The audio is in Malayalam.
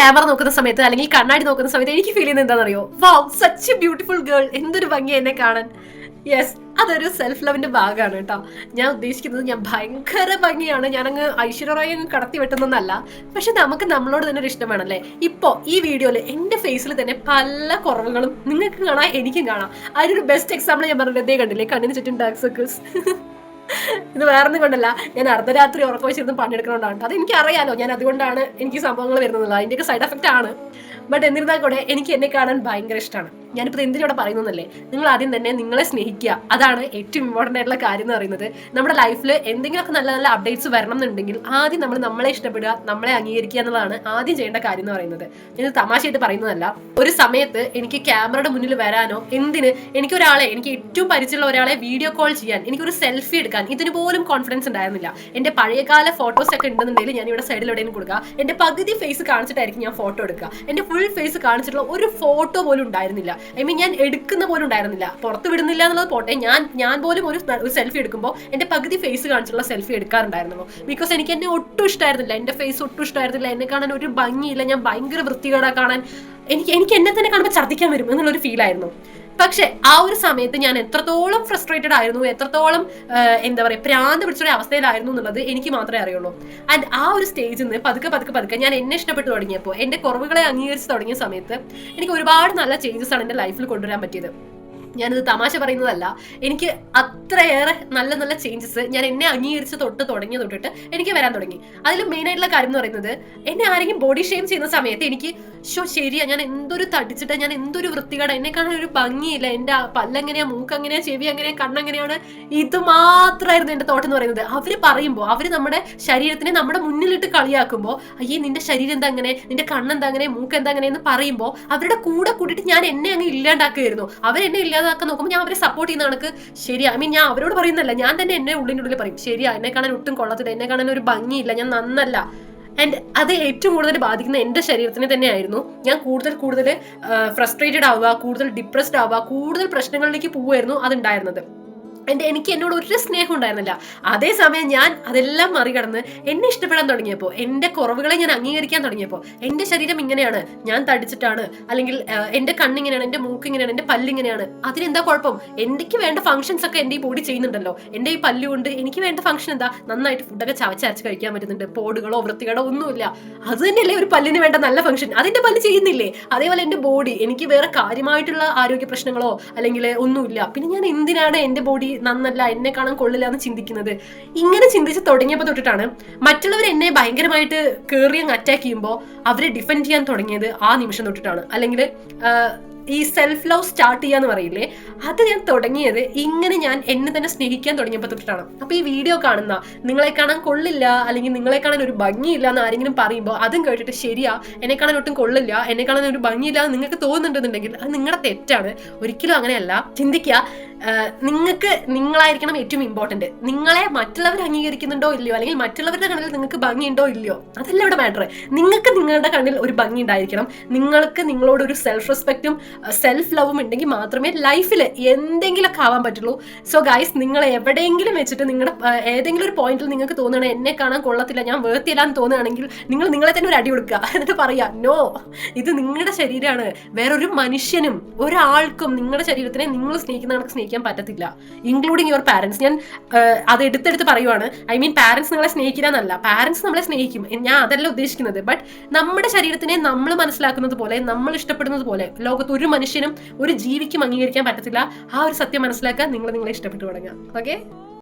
ക്യാമറ നോക്കുന്ന സമയത്ത് അല്ലെങ്കിൽ കണ്ണാടി നോക്കുന്ന സമയത്ത് എനിക്ക് ഫീൽ ചെയ്യുന്നത് എന്താണെന്നറിയോ? Wow, such A beautiful girl, എന്തൊരു ഭംഗി എന്നെ കാണാൻ. യെസ്, അതൊരു സെൽഫ് ലവിന്റെ ഭാഗമാണ് കേട്ടോ. ഞാൻ ഉദ്ദേശിക്കുന്നത് ഞാൻ ഭയങ്കര ഭംഗിയാണ്, ഞാനങ്ങ് ഐശ്വര്യ റായി അങ്ങ് കടത്തി വെട്ടുന്നല്ല. പക്ഷെ നമുക്ക് നമ്മളോട് തന്നെ ഒരു ഇഷ്ടം വേണമല്ലേ? ഇപ്പോ ഈ വീഡിയോയിൽ എന്റെ ഫേസിൽ തന്നെ പല കുറവുകളും നിങ്ങൾക്ക് കാണാം, എനിക്കും കാണാം. അതിനൊരു ബെസ്റ്റ് എക്സാമ്പിൾ ഞാൻ പറഞ്ഞത് ഇതേ കണ്ടില്ലേ, കണ്ണിന് ചുറ്റും ഡാർക്ക് സർക്കിൾസ്. ഇത് വേറൊന്നും കൊണ്ടല്ല, ഞാൻ അർദ്ധരാത്രി ഉറക്കം വെച്ചിരുന്ന് പണിയെടുക്കണോണ്ടാണ്. അത് എനിക്ക് അറിയാലോ, ഞാൻ അതുകൊണ്ടാണ് എനിക്ക് സംഭവങ്ങൾ വരുന്നത്. അതിന്റെയൊക്കെ സൈഡ് എഫക്റ്റ് ആണ്. ബട്ട് എന്നിരുന്നാൽ കൂടെ എനിക്ക് എന്നെ കാണാൻ ഭയങ്കര ഇഷ്ടമാണ്. ഞാനിപ്പോൾ എന്തിനോടെ പറയുന്നല്ലേ, നിങ്ങൾ ആദ്യം തന്നെ നിങ്ങളെ സ്നേഹിക്കുക. അതാണ് ഏറ്റവും ഇമ്പോർട്ടൻ്റ് ആയിട്ടുള്ള കാര്യം എന്ന് പറയുന്നത്. നമ്മുടെ ലൈഫിൽ എന്തെങ്കിലുമൊക്കെ നല്ല നല്ല അപ്ഡേറ്റ്സ് വരണം എന്നുണ്ടെങ്കിൽ ആദ്യം നമ്മൾ നമ്മളെ ഇഷ്ടപ്പെടുക, നമ്മളെ അംഗീകരിക്കുക എന്നുള്ളതാണ് ആദ്യം ചെയ്യേണ്ട കാര്യം എന്ന് പറയുന്നത്. ഇത് തമാശയായിട്ട് പറയുന്നതല്ല. ഒരു സമയത്ത് എനിക്ക് ക്യാമറയുടെ മുന്നിൽ വരാനോ എനിക്ക് ഏറ്റവും പരിചയമുള്ള ഒരാളെ വീഡിയോ കോൾ ചെയ്യാൻ, എനിക്കൊരു സെൽഫി എടുക്കാൻ ഇതിന് പോലും കോൺഫിഡൻസ് ഉണ്ടായിരുന്നില്ല. എന്റെ പഴയകാല ഫോട്ടോസ് ഒക്കെ ഉണ്ടെന്നുണ്ടെങ്കിൽ ഞാൻ ഇവിടെ സൈഡിൽ എവിടെയും കൊടുക്കുക, എന്റെ പകുതി ഫേസ് കാണിച്ചിട്ടായിരിക്കും ഞാൻ ഫോട്ടോ എടുക്കുക. എന്റെ ഫുൾ ഫേസ് കാണിച്ചിട്ടുള്ള ഒരു ഫോട്ടോ പോലും ഉണ്ടായിരുന്നില്ല. ഞാൻ എടുക്കുന്ന പോലും ഉണ്ടായിരുന്നില്ല. പുറത്ത് വിടുന്നില്ല എന്നുള്ളത് പോട്ടെ, ഞാൻ പോലും ഒരു സെൽഫി എടുക്കുമ്പോൾ എന്റെ പകുതി ഫേസ് കാണിച്ചുള്ള സെൽഫി എടുക്കാറുണ്ടായിരുന്നു. ബിക്കോസ് എനിക്ക് എന്നെ ഒട്ടും ഇഷ്ടമായിരുന്നില്ല, എന്റെ ഫേസ് ഒട്ടും ഇഷ്ടമായിരുന്നില്ല. എന്നെ കാണാൻ ഒരു ഭംഗിയില്ല, ഞാൻ ഭയങ്കര വൃത്തികേടാ കാണാൻ. എനിക്ക് എന്നെ തന്നെ കാണുമ്പോൾ ഛർദ്ദിക്കാൻ വരും എന്നുള്ളൊരു ഫീലായിരുന്നു. പക്ഷെ ആ ഒരു സമയത്ത് ഞാൻ എത്രത്തോളം ഫ്രസ്ട്രേറ്റഡ് ആയിരുന്നു, എത്രത്തോളം പ്രാന്ത് പിടിച്ചൊരു അവസ്ഥയിലായിരുന്നു എന്നുള്ളത് എനിക്ക് മാത്രമേ അറിയുള്ളൂ. ആൻഡ് ആ ഒരു സ്റ്റേജിൽ നിന്ന് പതുക്കെ ഞാൻ എന്നെ ഇഷ്ടപ്പെട്ടു തുടങ്ങിയപ്പോൾ, എന്റെ കുറവുകളെ അംഗീകരിച്ച് തുടങ്ങിയ സമയത്ത് എനിക്ക് ഒരുപാട് നല്ല ചേഞ്ചസ് ആണ് എന്റെ ലൈഫിൽ കൊണ്ടുവരാൻ പറ്റിയത്. ഞാനിത് തമാശ പറയുന്നതല്ല, എനിക്ക് അത്രയേറെ നല്ല നല്ല ചേഞ്ചസ് ഞാൻ എന്നെ അംഗീകരിച്ച് തൊട്ടിട്ട് എനിക്ക് വരാൻ തുടങ്ങി. അതിൽ മെയിൻ ആയിട്ടുള്ള കാര്യം എന്ന് പറയുന്നത്, എന്നെ ആരെങ്കിലും ബോഡി ഷെയിം ചെയ്യുന്ന സമയത്ത് എനിക്ക് ശരിയാ, ഞാൻ എന്തൊരു തടിച്ചിട്ട്, ഞാൻ എന്തൊരു വൃത്തികേട, എന്നെ കാണാൻ ഒരു ഭംഗിയില്ല, എന്റെ പല്ലെങ്ങനെയാ, മൂക്കെങ്ങനെയാ, ചെവി എങ്ങനെയാ, കണ്ണെങ്ങനെയാണ്, ഇത് മാത്രമായിരുന്നു എന്റെ തോട്ടം എന്ന് പറയുന്നത്. അവര് പറയുമ്പോൾ, അവര് നമ്മുടെ ശരീരത്തിനെ നമ്മുടെ മുന്നിലിട്ട് കളിയാക്കുമ്പോൾ, അയ്യേ നിന്റെ ശരീരം എന്താ അങ്ങനെ, നിന്റെ കണ്ണെന്താ അങ്ങനെ, മൂക്ക് എന്താ അങ്ങനെ എന്ന് പറയുമ്പോൾ അവരുടെ കൂടെ കൂട്ടിയിട്ട് ഞാൻ എന്നെ അങ്ങ് ഇല്ലാണ്ടാക്കുമായിരുന്നു. അവരെന്നെ ഇല്ലാതാക്കാൻ നോക്കുമ്പോൾ ഞാൻ അവരെ സപ്പോർട്ട് ചെയ്യുന്ന കണക്ക് ശരിയാ, ഞാൻ അവരോട് പറയുന്നല്ല, ഞാൻ തന്നെ എന്നെ ഉള്ളിനുള്ളിൽ പറയും, ശരിയാ എന്നെ കാണാൻ ഒട്ടും കൊള്ളത്തില്ല, എന്നെ കാണാൻ ഒരു ഭംഗിയില്ല, ഞാൻ നന്നല്ല. ആൻഡ് അത് ഏറ്റവും കൂടുതൽ ബാധിക്കുന്ന എന്റെ ശരീരത്തിനെ തന്നെയായിരുന്നു. ഞാൻ കൂടുതൽ ഫ്രസ്ട്രേറ്റഡ് ആവുക, കൂടുതൽ ഡിപ്രസ്ഡ് ആവുക, കൂടുതൽ പ്രശ്നങ്ങളിലേക്ക് പോവുമായിരുന്നു അതുണ്ടായിരുന്നത്. എനിക്ക് എന്നോട് ഒരു സ്നേഹം ഉണ്ടായിരുന്നില്ല. അതേസമയം ഞാൻ അതെല്ലാം മറികടന്ന് എന്നെ ഇഷ്ടപ്പെടാൻ തുടങ്ങിയപ്പോൾ, എന്റെ കുറവുകളെ ഞാൻ അംഗീകരിക്കാൻ തുടങ്ങിയപ്പോൾ, എന്റെ ശരീരം ഇങ്ങനെയാണ്, ഞാൻ തടിച്ചിട്ടാണ്, അല്ലെങ്കിൽ എന്റെ കണ്ണിങ്ങനെയാണ്, എന്റെ മൂക്ക് ഇങ്ങനെയാണ്, എന്റെ പല്ലിങ്ങനെയാണ്, അതിനെന്താ കുഴപ്പം? എനിക്ക് വേണ്ട ഫംഗ്ഷൻസ് ഒക്കെ എന്റെ ഈ ബോഡി ചെയ്യുന്നുണ്ടല്ലോ. എന്റെ ഈ പല്ലുകൊണ്ട് എനിക്ക് വേണ്ട ഫംഗ്ഷൻ എന്താ? നന്നായിട്ട് ഫുഡൊക്കെ ചവച്ചരച്ച് കഴിക്കാൻ പറ്റുന്നുണ്ട്, പോടുകളോ വൃത്തികളോ ഒന്നുമില്ല. അത് തന്നെയല്ലേ ഒരു പല്ലിന് വേണ്ട നല്ല ഫംഗ്ഷൻ, അതിന്റെ പല്ല് ചെയ്യുന്നില്ലേ? അതേപോലെ എന്റെ ബോഡി, എനിക്ക് വേറെ കാര്യമായിട്ടുള്ള ആരോഗ്യ പ്രശ്നങ്ങളോ അല്ലെങ്കിൽ ഒന്നുമില്ല, പിന്നെ ഞാൻ എന്തിനാണ് എന്റെ ബോഡി നന്നല്ല, എന്നെ കാണാൻ കൊള്ളില്ല എന്ന് ചിന്തിക്കുന്നത്? ഇങ്ങനെ ചിന്തിച്ച് തുടങ്ങിയപ്പോൾ തൊട്ടിട്ടാണ് മറ്റുള്ളവർ എന്നെ ഭയങ്കരമായിട്ട് കേറിയങ്ങ് അറ്റാക്ക് ചെയ്യുമ്പോൾ അവരെ ഡിഫെൻഡ് ചെയ്യാൻ തുടങ്ങിയത് ആ നിമിഷം തൊട്ടിട്ടാണ്. അല്ലെങ്കിൽ ഈ സെൽഫ് ലവ് സ്റ്റാർട്ട് ചെയ്യാന്ന് പറയില്ലേ, അത് ഞാൻ തുടങ്ങിയത് ഇങ്ങനെ ഞാൻ എന്നെ തന്നെ സ്നേഹിക്കാൻ തുടങ്ങിയപ്പോൾ തൊട്ടിട്ടാണ്. അപ്പൊ ഈ വീഡിയോ കാണുന്ന നിങ്ങളെ കാണാൻ കൊള്ളില്ല, അല്ലെങ്കിൽ നിങ്ങളെ കാണാൻ ഒരു ഭംഗിയില്ല എന്ന് ആരെങ്കിലും പറയുമ്പോൾ അതും കേട്ടിട്ട് ശരിയാ, എന്നെ കാണാൻ ഒട്ടും കൊള്ളില്ല, എന്നെ കാണാൻ ഒരു ഭംഗിയില്ല എന്ന് നിങ്ങൾക്ക് തോന്നുന്നുണ്ടെന്നുണ്ടെങ്കിൽ അത് നിങ്ങളുടെ തെറ്റാണ്. ഒരിക്കലും അങ്ങനെയല്ല. ചിന്തിക്കുക, നിങ്ങൾക്ക് നിങ്ങളായിരിക്കണം ഏറ്റവും ഇമ്പോർട്ടന്റ്. നിങ്ങളെ മറ്റുള്ളവർ അംഗീകരിക്കുന്നുണ്ടോ ഇല്ലയോ, അല്ലെങ്കിൽ മറ്റുള്ളവരുടെ കണ്ണിൽ നിങ്ങൾക്ക് ഭംഗിയുണ്ടോ ഇല്ലയോ, അതല്ല ഇവിടെ മാറ്റർ. നിങ്ങൾക്ക് നിങ്ങളുടെ കണ്ണിൽ ഒരു ഭംഗി ഉണ്ടായിരിക്കണം. നിങ്ങൾക്ക് നിങ്ങളോട് ഒരു സെൽഫ് റെസ്പെക്റ്റും സെൽഫ് ലവും ഉണ്ടെങ്കിൽ മാത്രമേ ലൈഫിൽ എന്തെങ്കിലുമൊക്കെ ആവാൻ പറ്റുള്ളൂ. സോ ഗൈസ്, നിങ്ങൾ എവിടെയെങ്കിലും വെച്ചിട്ട് നിങ്ങളുടെ ഏതെങ്കിലും ഒരു പോയിന്റിൽ നിങ്ങൾക്ക് തോന്നുകയാണ് എന്നെ കാണാൻ കൊള്ളത്തില്ല, ഞാൻ വേർത്തില്ല എന്ന് തോന്നുകയാണെങ്കിൽ നിങ്ങൾ നിങ്ങളെ തന്നെ ഒരു അടി കൊടുക്കുക. എന്നിട്ട് പറയാ, നോ, ഇത് നിങ്ങളുടെ ശരീരമാണ്, വേറൊരു മനുഷ്യനും ഒരാൾക്കും നിങ്ങളുടെ ശരീരത്തിനെ നിങ്ങൾ സ്നേഹിക്കുന്ന കണക്ക് സ്നേഹിക്കാൻ പറ്റത്തില്ല, ഇൻക്ലൂഡിങ് യുവർ പാരന്റ്സ്. ഞാൻ അത് എടുത്തെടുത്ത് പറയുവാണ്. പാരന്റ്സ് നിങ്ങളെ സ്നേഹിക്കില്ല എന്നല്ല, പാരന്റ്സ് നമ്മളെ സ്നേഹിക്കും, ഞാൻ അതല്ല ഉദ്ദേശിക്കുന്നത്. ബട്ട് നമ്മുടെ ശരീരത്തിനെ നമ്മൾ മനസ്സിലാക്കുന്നത് പോലെ, നമ്മൾ ഇഷ്ടപ്പെടുന്നത് പോലെ ലോകത്ത് ഒരു മനുഷ്യനും ഒരു ജീവിക്കും അംഗീകരിക്കാൻ പറ്റത്തില്ല. ആ ഒരു സത്യം മനസ്സിലാക്കാൻ നിങ്ങളെ ഇഷ്ടപ്പെട്ടു തുടങ്ങാം. ഓക്കെ.